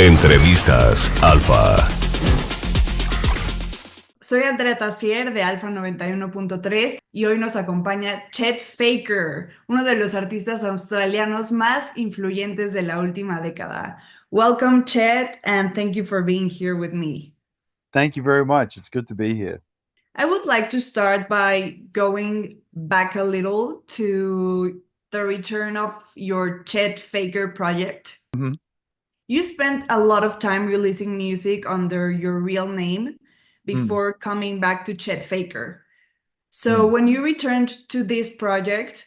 Entrevistas Alfa. Soy Andrea Tassier de Alfa 91.3 y hoy nos acompaña Chet Faker, uno de los artistas australianos más influyentes de la última década. Welcome, Chet, and thank you for being here with me. Thank you very much. It's good to be here. I would like to start by going back a little to the return of your Chet Faker project. Mhm. You spent a lot of time releasing music under your real name Mm, before coming back to Chet Faker. So mm. when you returned to this project,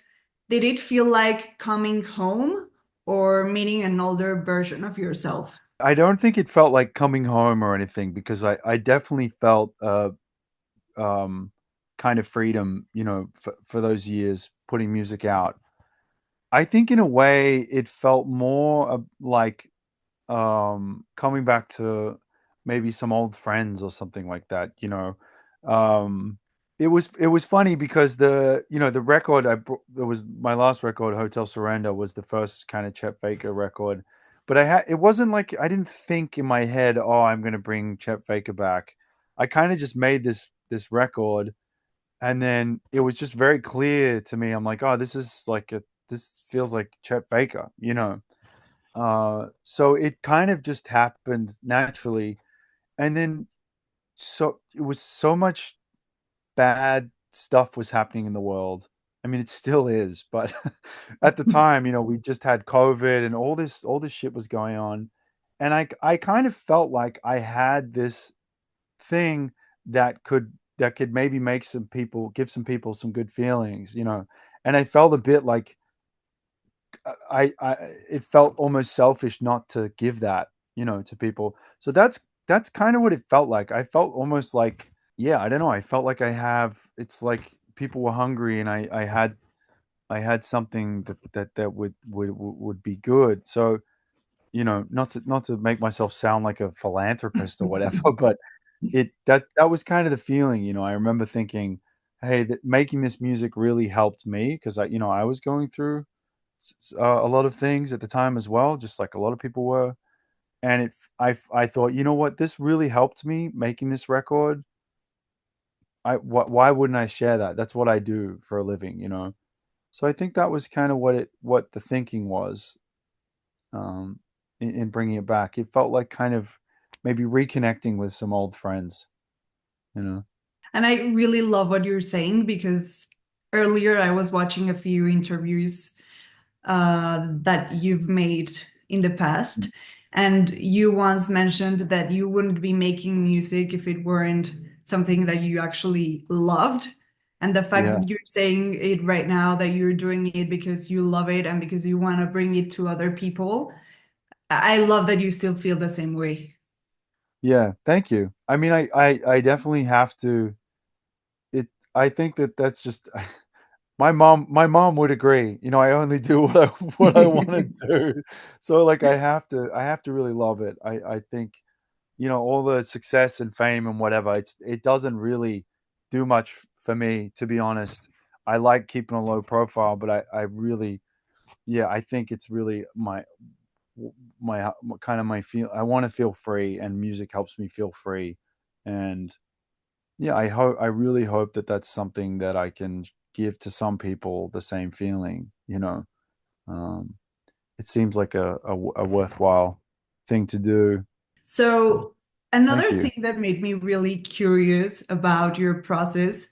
did it feel like coming home or meeting an older version of yourself? I don't think it felt like coming home or anything because I definitely felt um, kind of freedom, for those years putting music out. I think in a way it felt more like coming back to maybe some old friends or something like that. Um, it was funny because the record it was my last record, Hotel Surrender, was the first kind of Chet Faker record. But it wasn't like I didn't think in my head, oh, I'm gonna bring Chet Faker back. I kind of just made this record, and then it was just very clear to me. I'm like, oh, this feels like Chet Faker. So it kind of just happened naturally. And then so it was so much bad stuff was happening in the world. I mean, it still is, but at the time, we just had COVID and all this shit was going on. And I kind of felt like I had this thing that could maybe give some people some good feelings. And I felt a bit like I it felt almost selfish not to give that, to people. So that's kind of what it felt like. I felt almost like, yeah, I don't know. I felt like it's like people were hungry and I had something that would be good. So, not to make myself sound like a philanthropist or whatever, but that was kind of the feeling. I remember thinking, hey, making this music really helped me because I was going through a lot of things at the time as well, just like a lot of people were. And I thought, you know what, this really helped me making this record. Why wouldn't I share that? That's what I do for a living. So I think that was kind of what the thinking was, um, in bringing it back. It felt like kind of maybe reconnecting with some old friends. And I really love what you're saying because earlier I was watching a few interviews that you've made in the past. And you once mentioned that you wouldn't be making music if it weren't something that you actually loved. And the fact Yeah. that you're saying it right now, that you're doing it because you love it and because you want to bring it to other people, I love that you still feel the same way. Yeah. Thank you. I mean, I definitely have to. It. I think that's just my mom would agree. I only do what I what I want to do. So like I have to really love it. I think, all the success and fame and whatever, it doesn't really do much for me, to be honest. I like keeping a low profile, but I really, yeah, I think it's really my kind of my feel. I want to feel free, and music helps me feel free. And yeah, I really hope that that's something that I can give to some people, the same feeling. Um, it seems like a worthwhile thing to do. So, Thank another you. thing that made me really curious about your process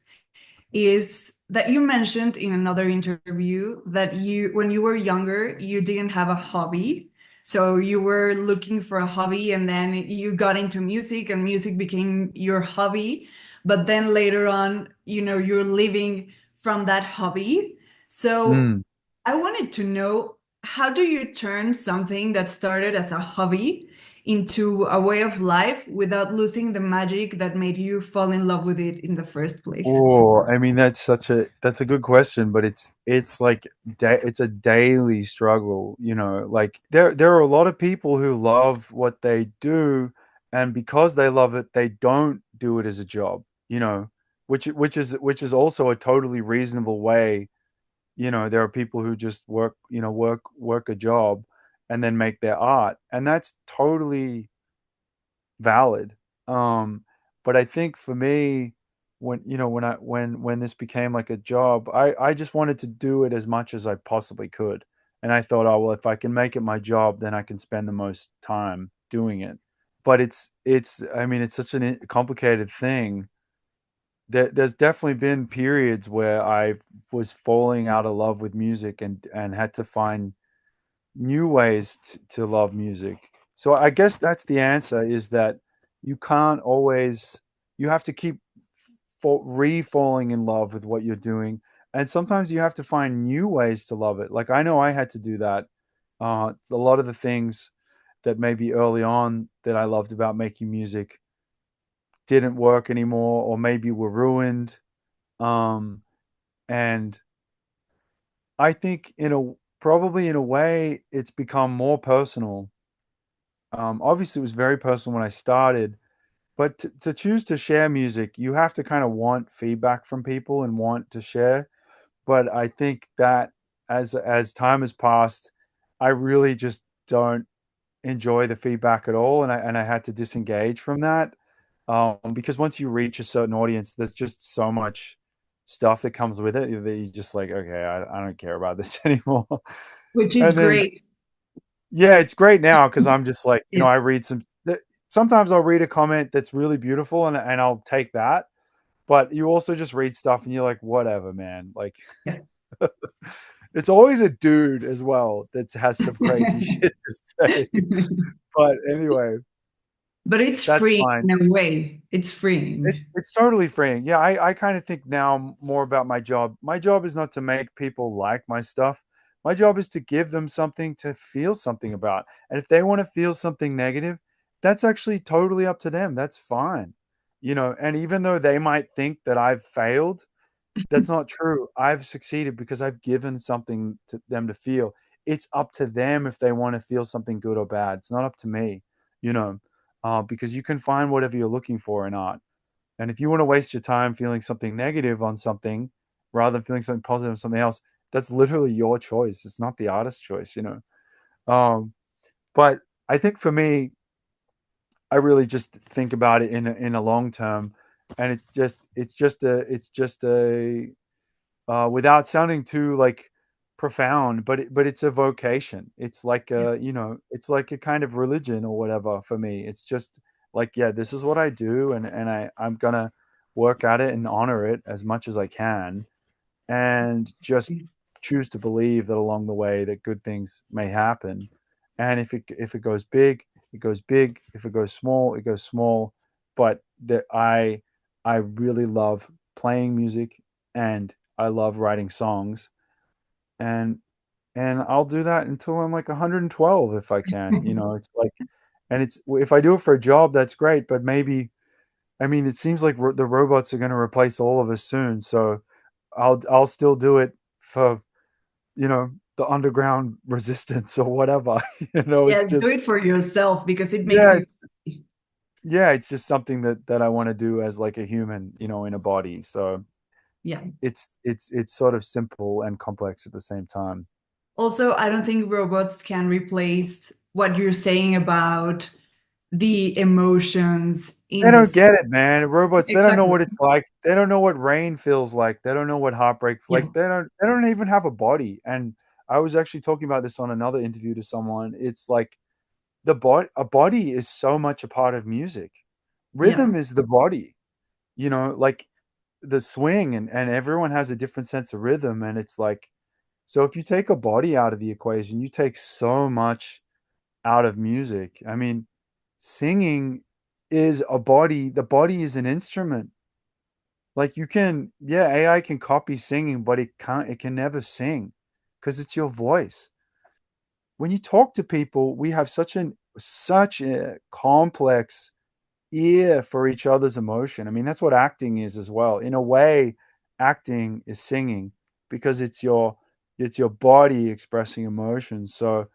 is that you mentioned in another interview that when you were younger, you didn't have a hobby. So you were looking for a hobby and then you got into music and music became your hobby. But then later on, you're living from that hobby. So Mm. I wanted to know, how do you turn something that started as a hobby into a way of life without losing the magic that made you fall in love with it in the first place? Oh, I mean, that's a good question, but it's like it's a daily struggle. Like there are a lot of people who love what they do, and because they love it, they don't do it as a job, which is also a totally reasonable way. There are people who just work a job, and then make their art, and that's totally valid. Um, but I think for me, when you know when this became like a job, I just wanted to do it as much as I possibly could, and I thought, oh well, if I can make it my job, then I can spend the most time doing it. But it's I mean it's such a complicated thing. There's definitely been periods where I was falling out of love with music and had to find new ways to love music. So I guess that's the answer, is that you can't always, you have to keep re-falling in love with what you're doing. And sometimes you have to find new ways to love it. Like I know I had to do that. A lot of the things that maybe early on that I loved about making music didn't work anymore, or maybe were ruined. Um, and I think probably in a way it's become more personal. Obviously, it was very personal when I started, but to choose to share music, you have to kind of want feedback from people and want to share. But I think that as time has passed, I really just don't enjoy the feedback at all, and I had to disengage from that, because once you reach a certain audience, there's just so much stuff that comes with it that you just like, okay, I don't care about this anymore. Which is And then great. yeah, it's great now because I'm just like, Yeah, I read sometimes I'll read a comment that's really beautiful and I'll take that. But you also just read stuff and you're like, whatever, man. Like yeah. it's always a dude as well that has some crazy shit to say. But anyway, But it's that's free fine. in a way. It's freeing. It's totally freeing. Yeah, I kind of think now more about my job. My job is not to make people like my stuff. My job is to give them something to feel something about. And if they want to feel something negative, that's actually totally up to them. That's fine. And even though they might think that I've failed, that's not true. I've succeeded because I've given something to them to feel. It's up to them if they want to feel something good or bad. It's not up to me, you know, because you can find whatever you're looking for in art. And if you want to waste your time feeling something negative on something rather than feeling something positive on something else, that's literally your choice. It's not the artist's choice. Um, but I think for me, I really just think about it in a long term, and it's just a without sounding too like profound, but it's a vocation. It's like Yeah, it's like a kind of religion or whatever for me. It's just like, yeah, this is what I do, and I'm gonna work at it and honor it as much as I can, and just choose to believe that along the way that good things may happen. And if it goes big, it goes big. If it goes small, it goes small. But that I really love playing music, and I love writing songs, and I'll do that until I'm like 112 if I can. It's like, and it's if I do it for a job, that's great. But maybe, I mean, it seems like the robots are going to replace all of us soon. So I'll still do it for the underground resistance or whatever. It's yes, do just, it for yourself because it makes yeah, you. yeah, it's just something that I want to do as like a human, in a body. So Yeah. it's sort of simple and complex at the same time. Also, I don't think robots can replace what you're saying about the emotions They in don't this. get it, man. Robots, they don't know Exactly. what it's like. They don't know what rain feels like. They don't know what heartbreak, Yeah. like they don't even have a body. And I was actually talking about this on another interview to someone. It's like a body is so much a part of music. Yeah. Rhythm is the body, like the swing, and everyone has a different sense of rhythm. And it's like, so if you take a body out of the equation, you take so much out of music. I mean, singing is a body. The body is an instrument. Like yeah, AI can copy singing, but it can never sing because it's your voice. When you talk to people, we have such a complex ear for each other's emotion. I mean, that's what acting is as well. In a way, acting is singing because it's your body expressing emotion. So,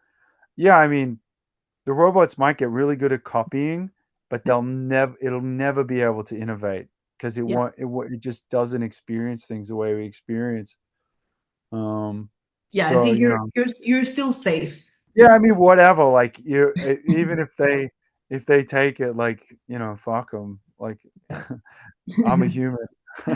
yeah, I mean, the robots might get really good at copying, but it'll never be able to innovate because Yeah. it just doesn't experience things the way we experience. Yeah. I So, think you're still safe. Yeah, I mean, whatever. Like even if they take it, like fuck them. Like I'm a human.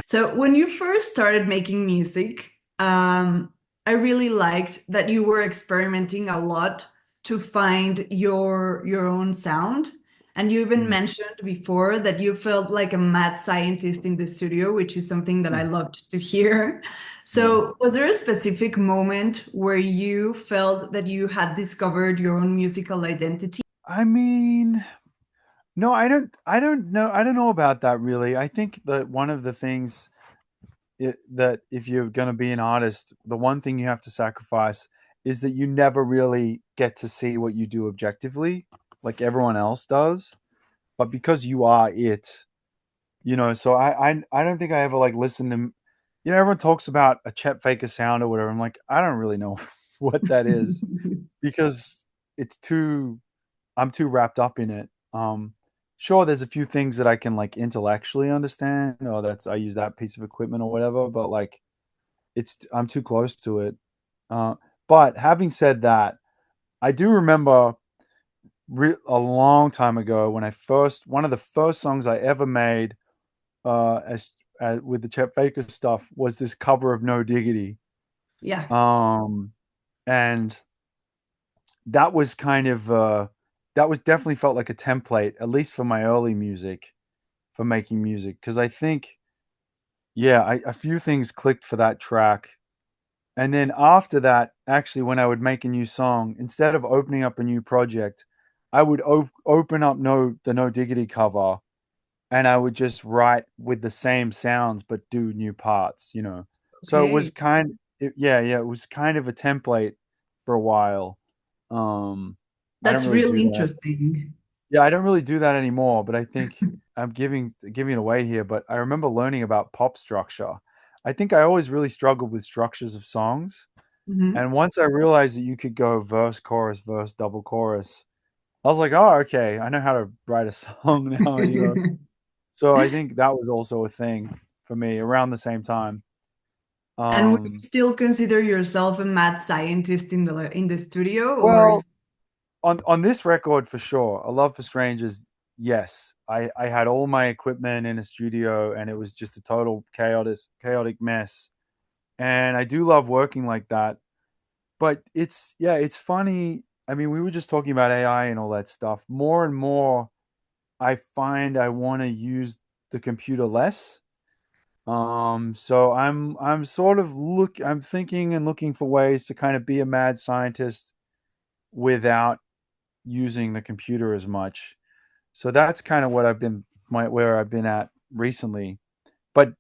So when you first started making music, I really liked that you were experimenting a lot to find your own sound. And you even Mm, mentioned before that you felt like a mad scientist in the studio, which is something that I mm, loved to hear. yeah. So was there a specific moment where you felt that you had discovered your own musical identity? I mean, no, I don't know. I don't know about that really. I think that one of the things that if you're going to be an artist, the one thing you have to sacrifice is that you never really get to see what you do objectively, like everyone else does. But because you are it, so I don't think I ever like listened to, everyone talks about a Chet Faker sound or whatever. I'm like, I don't really know what that is because it's too I'm too wrapped up in it. Sure, there's a few things that I can like intellectually understand, or that's I use that piece of equipment or whatever, but like I'm too close to it. Uh, but having said that, I do remember a long time ago when one of the first songs I ever made as with the Chet Faker stuff was this cover of No Diggity. Yeah. Um, and that was that was definitely felt like a template, at least for my early music, for making music. Because I think, yeah, a few things clicked for that track. And then after that, actually, when I would make a new song, instead of opening up a new project, I would open up the No Diggity cover, and I would just write with the same sounds but do new parts. So it was Okay. yeah, it was kind of a template for a while. Um, I don't That's really really do that. interesting. Yeah, I don't really do that anymore, but I think I'm giving it away here, but I remember learning about pop structure. I think I always really struggled with structures of songs, Mhm. and once I realized that you could go verse, double chorus, I was like, "Oh, okay, I know how to write a song now." So I think that was also a thing for me around the same time. And would you Um, still consider yourself a mad scientist in the studio, or well, on this record for sure, A Love for Strangers, yes. I had all my equipment in a studio and it was just a total chaotic mess. And I do love working like that. But it's funny. I mean, we were just talking about AI and all that stuff. More and more I find I want to use the computer less. So I'm sort of I'm thinking and looking for ways to kind of be a mad scientist without using the computer as much. So that's kind of what where I've been at recently. But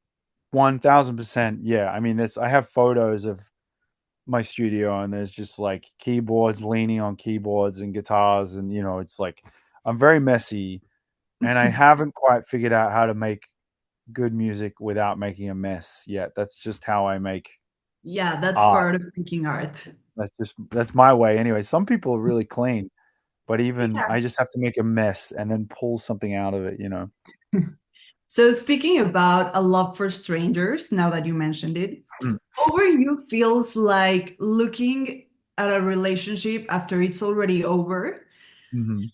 1000%, yeah. I mean, this I have photos of my studio and there's just like keyboards leaning on keyboards and guitars and it's like I'm very messy and I haven't quite figured out how to make good music without making a mess yet. That's just how I make yeah, that's art. part of making art. That's my way anyway. Some people are really clean, but even Yeah. I just have to make a mess and then pull something out of it. So speaking about a love for strangers, now that you mentioned it, Mm. over you feels like looking at a relationship after it's already over. Mhm.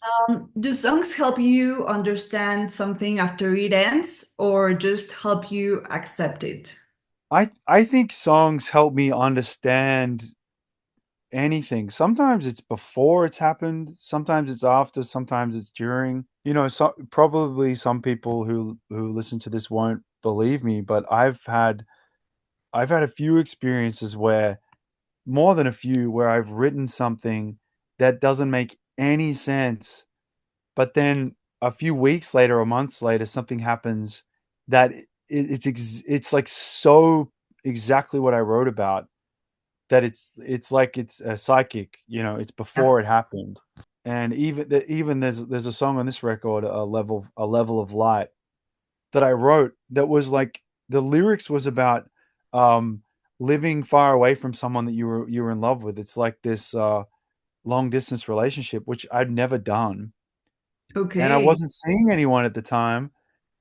Do songs help you understand something after it ends, or just help you accept it? I think songs help me understand anything. Sometimes it's before it's happened, sometimes it's after, sometimes it's during. Probably some people who listen to this won't believe me, but I've had a few experiences where more than a few where I've written something that doesn't make any sense, but then a few weeks later or months later something happens that it's like so exactly what I wrote about that it's like it's a psychic, it's Yeah. before it happened. And even there's a song on this record, a level of light, that I wrote that was like the lyrics was about um living far away from someone that you were in love with. It's like this long distance relationship which I'd never done, and I Okay, wasn't seeing anyone at the time,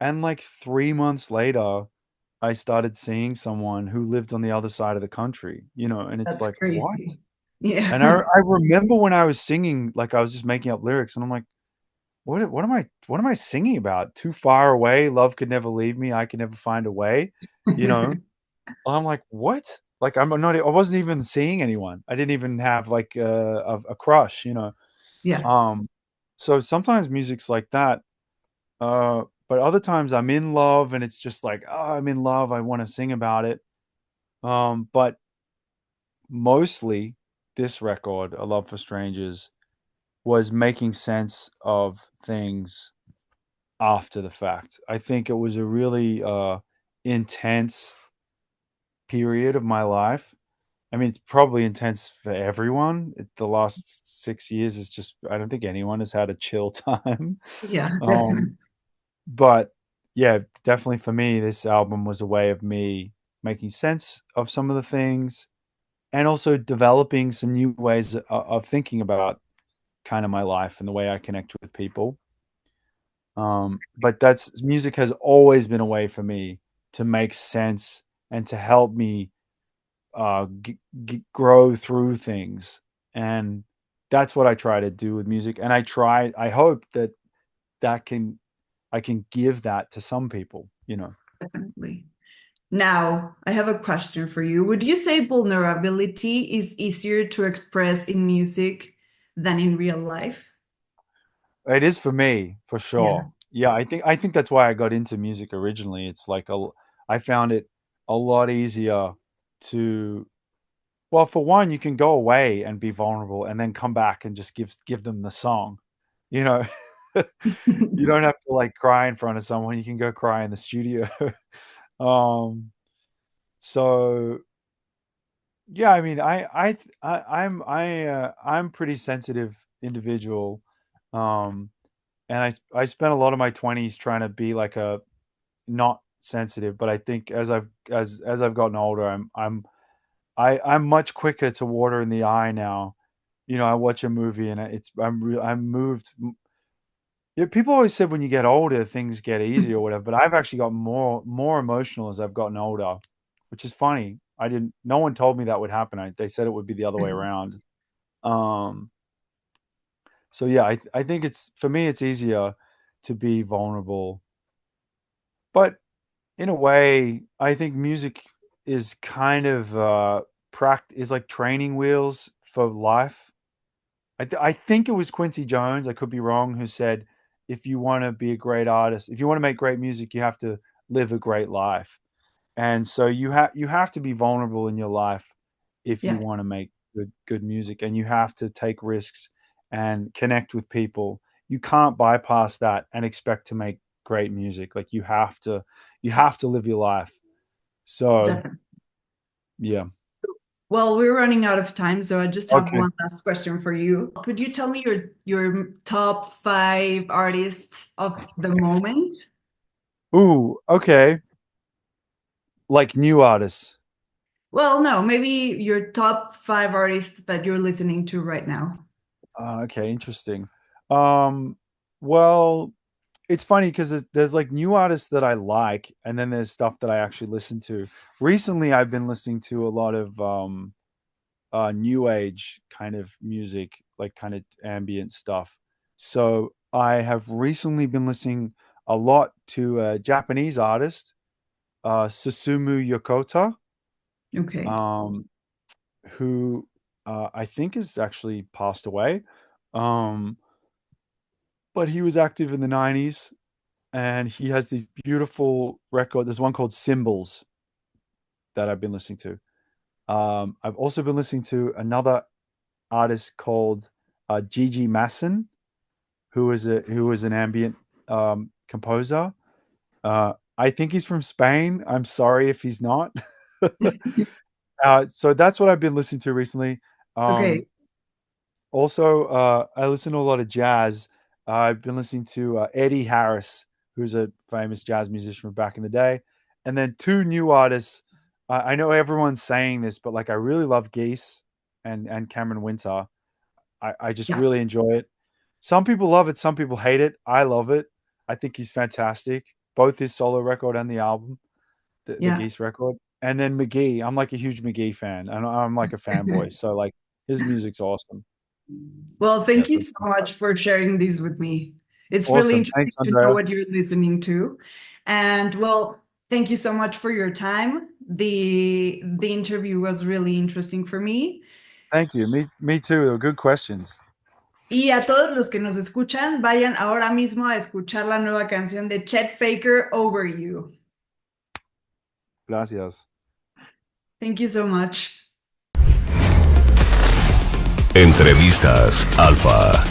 and like 3 months later I started seeing someone who lived on the other side of the country, and it's that's like, "What?" crazy. And Yeah. I remember when I was singing, like I was just making up lyrics, and I'm like, what am I singing about? Too far away, love could never leave me, I could never find a way, you know? I'm like, what? Like I wasn't even seeing anyone. I didn't even have like a crush, you know. Yeah, Um, so sometimes music's like that. But other times I'm in love and it's just like, oh, I'm in love. I want to sing about it. But mostly this record, A Love for Strangers, was making sense of things after the fact. I think it was a really intense period of my life. I mean, it's probably intense for everyone. The last 6 years is just, I don't think anyone has had a chill time. yeah, Um, definitely. but yeah, definitely for me, this album was a way of me making sense of some of the things and also developing some new ways of thinking about kind of my life and the way I connect with people. But that's music has always been a way for me to make sense and to help me grow through things. And that's what I try to do with music. And I hope that that can, I can give that to some people, you know. Definitely. Now, I have a question for you. Would you say vulnerability is easier to express in music than in real life? It is for me, for Yeah. sure. Yeah, I think that's why I got into music originally. It's like I found it a lot easier to, well, for one, you can go away and be vulnerable and then come back and just give them the song. You know, you don't have to like cry in front of someone. You can go cry in the studio. Um, so yeah, I mean, I'm pretty sensitive individual. Um, and I spent a lot of my 20s trying to be like a not sensitive, but I think as I've gotten older, I'm much quicker to water in the eye now. You know, I watch a movie and I'm moved. Yeah, people always said when you get older things get easier or whatever, but I've actually got more emotional as I've gotten older, which is funny. I didn't. No one told me that would happen. They said it would be the other way around. Um, so yeah, I think it's for me it's easier to be vulnerable, but in a way, I think music is kind of is like training wheels for life. I think it was Quincy Jones, I could be wrong, who said, if you want to be a great artist, if you want to make great music, you have to live a great life. And so you have to be vulnerable in your life if you Yeah, want to make good music, and you have to take risks and connect with people. You can't bypass that and expect to make great music. Like you have to live your life. So, definitely. yeah. Well, we're running out of time, so I just have Okay. one last question for you. Could you tell me your top five artists of the moment? Ooh, okay. Like new artists. Well, no, maybe your top five artists that you're listening to right now. Okay, interesting. Um, well, it's funny because there's like new artists that I like, and then there's stuff that I actually listen to. Recently, I've been listening to a lot of new age kind of music, like kind of ambient stuff. So I have recently been listening a lot to a Japanese artist, Susumu Yokota, Okay. um, who I think has actually passed away. Um, but he was active in the 90s and he has these beautiful record. There's one called Symbols that I've been listening to. I've also been listening to another artist called Gigi Masson, who is an ambient composer. I think he's from Spain. I'm sorry if he's not. So that's what I've been listening to recently. Um, Okay. Also, I listen to a lot of jazz. I've been listening to Eddie Harris, who's a famous jazz musician from back in the day, and then two new artists. I know everyone's saying this, but like I really love Geese and Cameron Winter. I just Yeah. really enjoy it. Some people love it, some people hate it. I love it. I think he's fantastic. Both his solo record and the album, the Yeah. Geese record, and then McGee. I'm like a huge McGee fan, and I'm like a fanboy. So like His music's awesome. Well, Yeah, thank you so so much for sharing this with me. It's really awesome. interesting Thanks, to know Andrea. what you're listening to. And well, thank you so much for your time. The interview was really interesting for me. Thank you. Me too. They were good questions. Y a todos los que nos escuchan, vayan ahora mismo a escuchar la nueva canción de Chet Faker, Over You. Gracias. Thank you so much. Entrevistas Alfa.